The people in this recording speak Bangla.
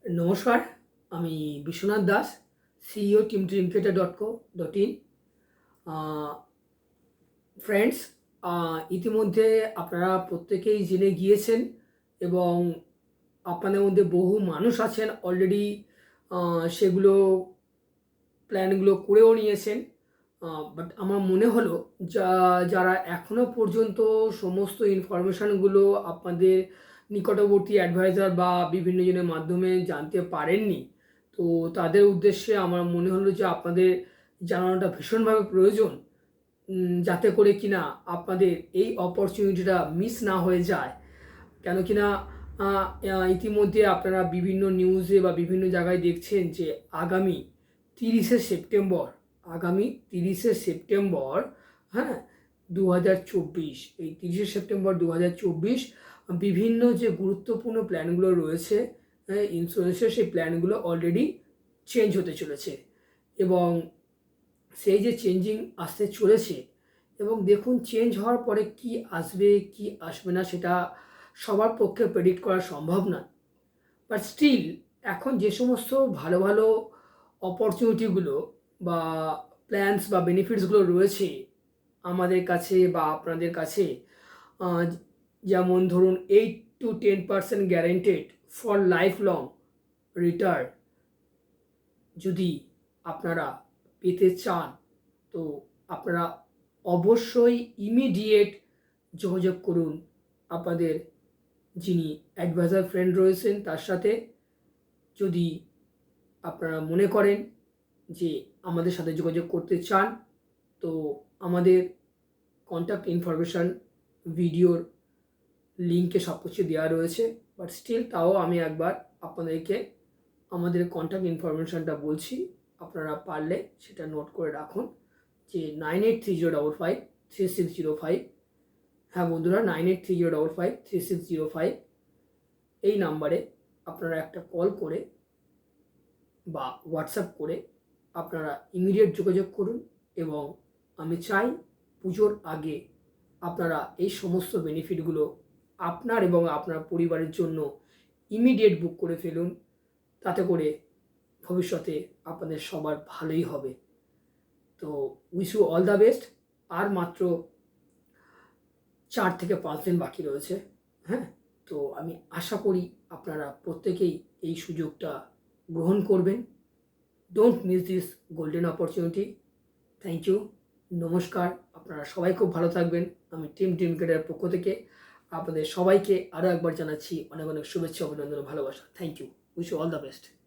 নমস্কার, আমি Biswanath Das, CEO teamdreamcreator.co.in। Friends, ইতিমধ্যে আপনারা প্রত্যেকেই জেনে গিয়েছেন এবং আপনাদের মধ্যে বহু মানুষ আছেন অলরেডি সেগুলো প্ল্যানগুলো করেও নিয়েছেন। বাট আমার মনে হলো যারা এখনও পর্যন্ত সমস্ত ইনফরমেশানগুলো আপনাদের নিকটবর্তী অ্যাডভাইজার বা বিভিন্ন জনের মাধ্যমে জানতে পারেননি, তো তাদের উদ্দেশ্যে আমার মনে হলো যে আপনাদের জানানোটা ভীষণভাবে প্রয়োজন, যাতে করে কিনা আপনাদের এই অপরচুনিটিটা মিস না হয়ে যায়। কেন কিনা ইতিমধ্যে আপনারা বিভিন্ন নিউজে বা বিভিন্ন জায়গায় দেখছেন যে আগামী 30শে সেপ্টেম্বর, হ্যাঁ, 2024, এই 30শে সেপ্টেম্বর 2024 বিভিন্ন যে গুরুত্বপূর্ণ প্ল্যানগুলো রয়েছে ইন্স্যুরেন্সের, সেই প্ল্যানগুলো অলরেডি চেঞ্জ হতে চলেছে এবং সেই যে চেঞ্জিং আসতে চলেছে, এবং দেখুন চেঞ্জ হওয়ার পরে কি আসবে কি আসবে না সেটা সবার পক্ষে প্রেডিক্ট করা সম্ভব নয়। বাট স্টিল এখন যে সমস্ত ভালো ভালো অপরচুনিটিগুলো বা প্ল্যানস বা বেনিফিটসগুলো রয়েছে আমাদের কাছে বা আপনাদের কাছে, আহ, যেমন ধরুন 8 to 10% guaranteed for life long return, যদি আপনারা পেতে চান তো আপনারা অবশ্যই ইমিডিয়েট যোগাযোগ করুন আপনাদের যিনি অ্যাডভাইজার ফ্রেন্ড রয়েছেন তার সাথে। যদি আপনারা মনে করেন যে আমাদের সাথে যোগাযোগ করতে চান, তো আমাদের কন্ট্যাক্ট ইনফরমেশান ভিডিওর লিঙ্কে সব কিছু দেওয়া রয়েছে। বাট স্টিল তাও আমি একবার আপনাদেরকে আমাদের কন্ট্যাক্ট ইনফরমেশানটা বলছি, আপনারা পারলে সেটা নোট করে রাখুন যে 9830553605। হ্যাঁ বন্ধুরা, 9830553605 এই নাম্বারে আপনারা একটা কল করে বা হোয়াটসঅ্যাপ করে আপনারা ইমিডিয়েট যোগাযোগ করুন। এবং আমি চাই পুজোর আগে আপনারা এই সমস্ত বেনিফিটগুলো আপনার এবং আপনার পরিবারের জন্য ইমিডিয়েট বুক করে ফেলুন, তাতে করে ভবিষ্যতে আপনাদের সবার ভালোই হবে। তো wish you all the best. আর মাত্র 4 থেকে 5 দিন বাকি রয়েছে। হ্যাঁ, তো আমি আশা করি আপনারা প্রত্যেকেই এই সুযোগটা গ্রহণ করবেন। Don't miss this golden opportunity. Thank you, নমস্কার। আপনারা সবাই খুব ভালো থাকবেন। আমি টিম ক্রিয়েটরের পক্ষ থেকে আপনাদের সবাইকে আরও একবার জানাচ্ছি অনেক অনেক শুভেচ্ছা, অভিনন্দন ও ভালোবাসা। Thank you, wish you all the best.